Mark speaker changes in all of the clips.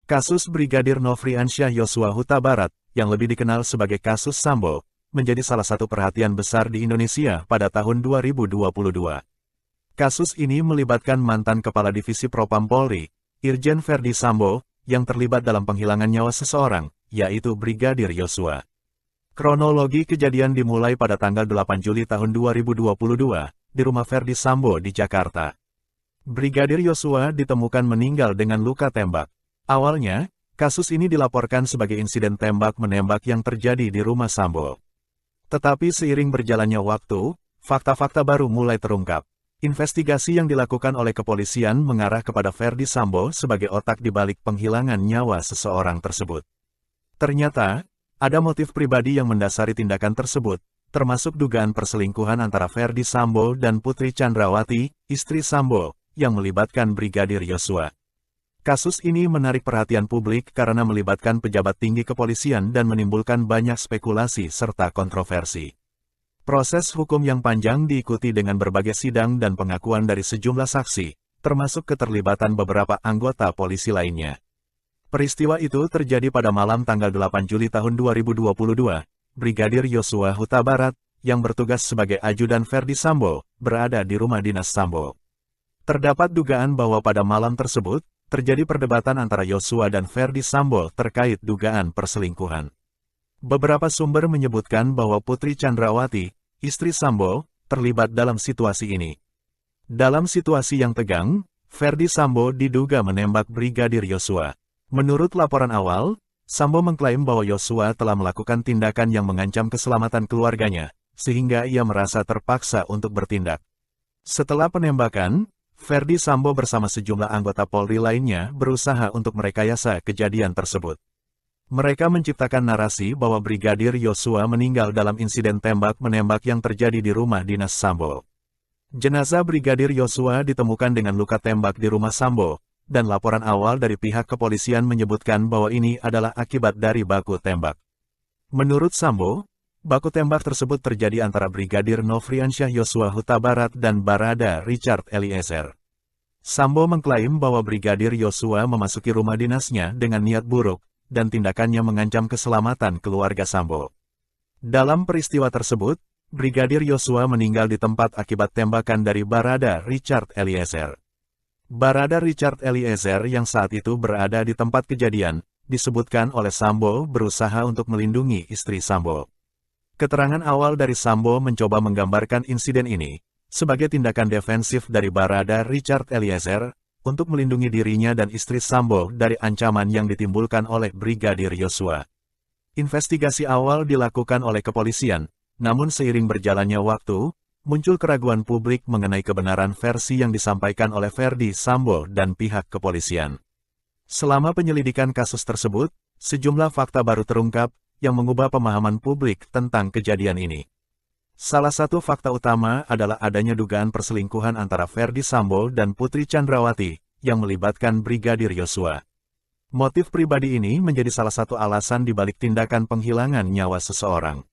Speaker 1: Kasus Brigadir Nofriansyah Yosua Huta Barat, yang lebih dikenal sebagai kasus Sambo, menjadi salah satu perhatian besar di Indonesia pada tahun 2022. Kasus ini melibatkan mantan Kepala Divisi Propam Polri, Irjen Verdi Sambo, yang terlibat dalam penghilangan nyawa seseorang, yaitu Brigadir Yosua. Kronologi kejadian dimulai pada tanggal 8 Juli tahun 2022, di rumah Verdi Sambo di Jakarta. Brigadir Yosua ditemukan meninggal dengan luka tembak. Awalnya, kasus ini dilaporkan sebagai insiden tembak-menembak yang terjadi di rumah Sambo. Tetapi seiring berjalannya waktu, fakta-fakta baru mulai terungkap. Investigasi yang dilakukan oleh kepolisian mengarah kepada Verdi Sambo sebagai otak di balik penghilangan nyawa seseorang tersebut. Ternyata, ada motif pribadi yang mendasari tindakan tersebut, termasuk dugaan perselingkuhan antara Verdi Sambo dan Putri Chandrawati, istri Sambo, yang melibatkan Brigadir Yosua. Kasus ini menarik perhatian publik karena melibatkan pejabat tinggi kepolisian dan menimbulkan banyak spekulasi serta kontroversi. Proses hukum yang panjang diikuti dengan berbagai sidang dan pengakuan dari sejumlah saksi, termasuk keterlibatan beberapa anggota polisi lainnya. Peristiwa itu terjadi pada malam tanggal 8 Juli tahun 2022. Brigadir Yosua Huta Barat, yang bertugas sebagai ajudan Verdi Sambo, berada di rumah dinas Sambo. Terdapat dugaan bahwa pada malam tersebut, terjadi perdebatan antara Yosua dan Verdi Sambo terkait dugaan perselingkuhan. Beberapa sumber menyebutkan bahwa Putri Chandrawati, istri Sambo, terlibat dalam situasi ini. Dalam situasi yang tegang, Verdi Sambo diduga menembak Brigadir Yosua. Menurut laporan awal, Sambo mengklaim bahwa Yosua telah melakukan tindakan yang mengancam keselamatan keluarganya, sehingga ia merasa terpaksa untuk bertindak. Setelah penembakan, Verdi Sambo bersama sejumlah anggota Polri lainnya berusaha untuk merekayasa kejadian tersebut. Mereka menciptakan narasi bahwa Brigadir Yosua meninggal dalam insiden tembak-menembak yang terjadi di rumah dinas Sambo. Jenazah Brigadir Yosua ditemukan dengan luka tembak di rumah Sambo, dan laporan awal dari pihak kepolisian menyebutkan bahwa ini adalah akibat dari baku tembak. Menurut Sambo, baku tembak tersebut terjadi antara Brigadir Nofriansyah Yosua Huta Barat dan Barada Richard Eliezer. Sambo mengklaim bahwa Brigadir Yosua memasuki rumah dinasnya dengan niat buruk, dan tindakannya mengancam keselamatan keluarga Sambo. Dalam peristiwa tersebut, Brigadir Yosua meninggal di tempat akibat tembakan dari Barada Richard Eliezer. Barada Richard Eliezer yang saat itu berada di tempat kejadian, disebutkan oleh Sambo berusaha untuk melindungi istri Sambo. Keterangan awal dari Sambo mencoba menggambarkan insiden ini sebagai tindakan defensif dari Barada Richard Eliezer untuk melindungi dirinya dan istri Sambo dari ancaman yang ditimbulkan oleh Brigadir Yosua. Investigasi awal dilakukan oleh kepolisian, namun seiring berjalannya waktu, muncul keraguan publik mengenai kebenaran versi yang disampaikan oleh Verdi Sambo dan pihak kepolisian. Selama penyelidikan kasus tersebut, sejumlah fakta baru terungkap yang mengubah pemahaman publik tentang kejadian ini. Salah satu fakta utama adalah adanya dugaan perselingkuhan antara Verdi Sambo dan Putri Chandrawati, yang melibatkan Brigadir Yosua. Motif pribadi ini menjadi salah satu alasan dibalik tindakan penghilangan nyawa seseorang.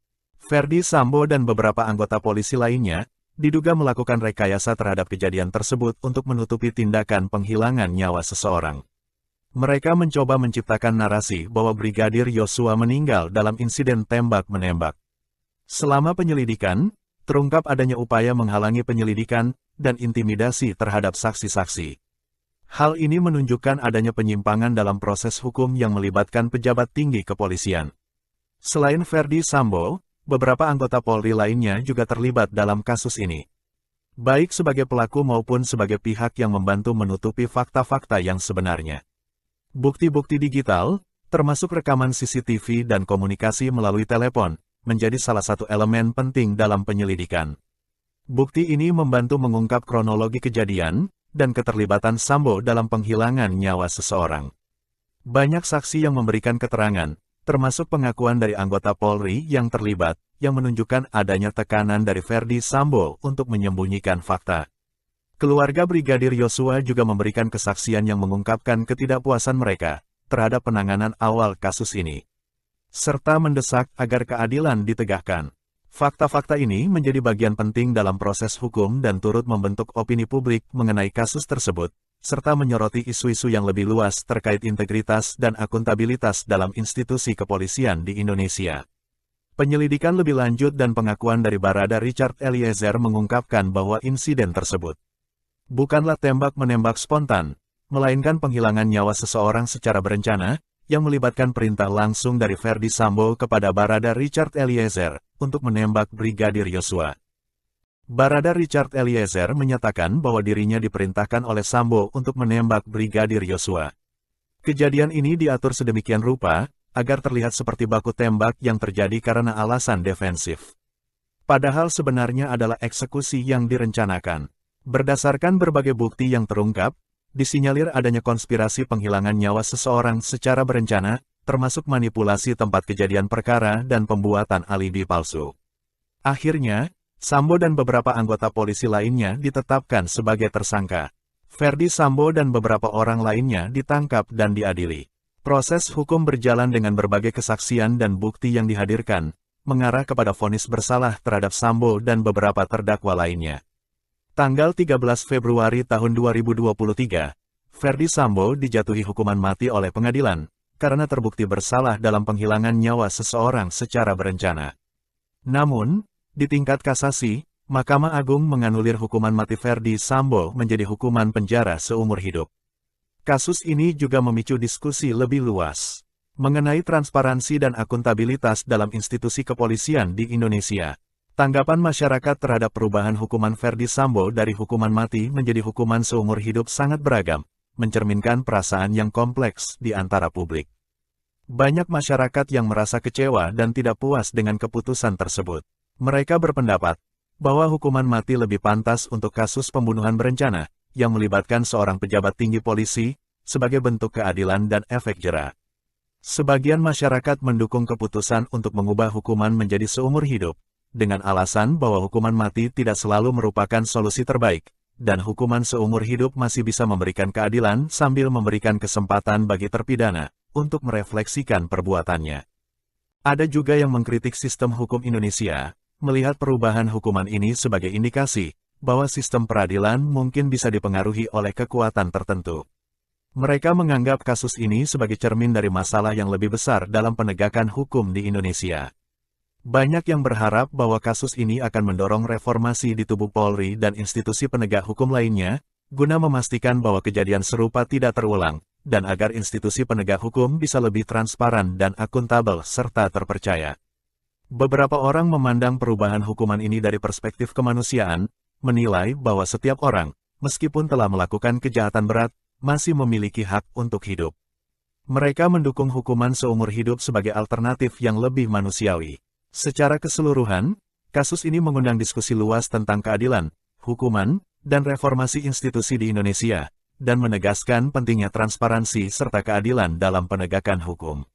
Speaker 1: Verdi Sambo dan beberapa anggota polisi lainnya, diduga melakukan rekayasa terhadap kejadian tersebut untuk menutupi tindakan penghilangan nyawa seseorang. Mereka mencoba menciptakan narasi bahwa Brigadir Yosua meninggal dalam insiden tembak-menembak. Selama penyelidikan, terungkap adanya upaya menghalangi penyelidikan dan intimidasi terhadap saksi-saksi. Hal ini menunjukkan adanya penyimpangan dalam proses hukum yang melibatkan pejabat tinggi kepolisian. Selain Verdi Sambo, beberapa anggota Polri lainnya juga terlibat dalam kasus ini. Baik sebagai pelaku maupun sebagai pihak yang membantu menutupi fakta-fakta yang sebenarnya. Bukti-bukti digital, termasuk rekaman CCTV dan komunikasi melalui telepon, menjadi salah satu elemen penting dalam penyelidikan. Bukti ini membantu mengungkap kronologi kejadian dan keterlibatan Sambo dalam penghilangan nyawa seseorang. Banyak saksi yang memberikan keterangan, termasuk pengakuan dari anggota Polri yang terlibat, yang menunjukkan adanya tekanan dari Verdi Sambo untuk menyembunyikan fakta. Keluarga Brigadir Yosua juga memberikan kesaksian yang mengungkapkan ketidakpuasan mereka terhadap penanganan awal kasus ini, serta mendesak agar keadilan ditegakkan. Fakta-fakta ini menjadi bagian penting dalam proses hukum dan turut membentuk opini publik mengenai kasus tersebut, serta menyoroti isu-isu yang lebih luas terkait integritas dan akuntabilitas dalam institusi kepolisian di Indonesia. Penyelidikan lebih lanjut dan pengakuan dari Barada Richard Eliezer mengungkapkan bahwa insiden tersebut bukanlah tembak-menembak spontan, melainkan penghilangan nyawa seseorang secara berencana, yang melibatkan perintah langsung dari Ferdy Sambo kepada Barada Richard Eliezer untuk menembak Brigadir Yosua. Barada Richard Eliezer menyatakan bahwa dirinya diperintahkan oleh Sambo untuk menembak Brigadir Yosua. Kejadian ini diatur sedemikian rupa, agar terlihat seperti baku tembak yang terjadi karena alasan defensif. Padahal sebenarnya adalah eksekusi yang direncanakan. Berdasarkan berbagai bukti yang terungkap, disinyalir adanya konspirasi penghilangan nyawa seseorang secara berencana, termasuk manipulasi tempat kejadian perkara dan pembuatan alibi palsu. Akhirnya, Sambo dan beberapa anggota polisi lainnya ditetapkan sebagai tersangka. Ferdy Sambo dan beberapa orang lainnya ditangkap dan diadili. Proses hukum berjalan dengan berbagai kesaksian dan bukti yang dihadirkan, mengarah kepada vonis bersalah terhadap Sambo dan beberapa terdakwa lainnya. Tanggal 13 Februari tahun 2023, Ferdy Sambo dijatuhi hukuman mati oleh pengadilan, karena terbukti bersalah dalam penghilangan nyawa seseorang secara berencana. Namun, di tingkat kasasi, Mahkamah Agung menganulir hukuman mati Ferdy Sambo menjadi hukuman penjara seumur hidup. Kasus ini juga memicu diskusi lebih luas mengenai transparansi dan akuntabilitas dalam institusi kepolisian di Indonesia. Tanggapan masyarakat terhadap perubahan hukuman Ferdy Sambo dari hukuman mati menjadi hukuman seumur hidup sangat beragam, mencerminkan perasaan yang kompleks di antara publik. Banyak masyarakat yang merasa kecewa dan tidak puas dengan keputusan tersebut. Mereka berpendapat bahwa hukuman mati lebih pantas untuk kasus pembunuhan berencana, yang melibatkan seorang pejabat tinggi polisi, sebagai bentuk keadilan dan efek jera. Sebagian masyarakat mendukung keputusan untuk mengubah hukuman menjadi seumur hidup, dengan alasan bahwa hukuman mati tidak selalu merupakan solusi terbaik, dan hukuman seumur hidup masih bisa memberikan keadilan sambil memberikan kesempatan bagi terpidana untuk merefleksikan perbuatannya. Ada juga yang mengkritik sistem hukum Indonesia, melihat perubahan hukuman ini sebagai indikasi bahwa sistem peradilan mungkin bisa dipengaruhi oleh kekuatan tertentu. Mereka menganggap kasus ini sebagai cermin dari masalah yang lebih besar dalam penegakan hukum di Indonesia. Banyak yang berharap bahwa kasus ini akan mendorong reformasi di tubuh Polri dan institusi penegak hukum lainnya, guna memastikan bahwa kejadian serupa tidak terulang, dan agar institusi penegak hukum bisa lebih transparan dan akuntabel serta terpercaya. Beberapa orang memandang perubahan hukuman ini dari perspektif kemanusiaan, menilai bahwa setiap orang, meskipun telah melakukan kejahatan berat, masih memiliki hak untuk hidup. Mereka mendukung hukuman seumur hidup sebagai alternatif yang lebih manusiawi. Secara keseluruhan, kasus ini mengundang diskusi luas tentang keadilan, hukuman, dan reformasi institusi di Indonesia, dan menegaskan pentingnya transparansi serta keadilan dalam penegakan hukum.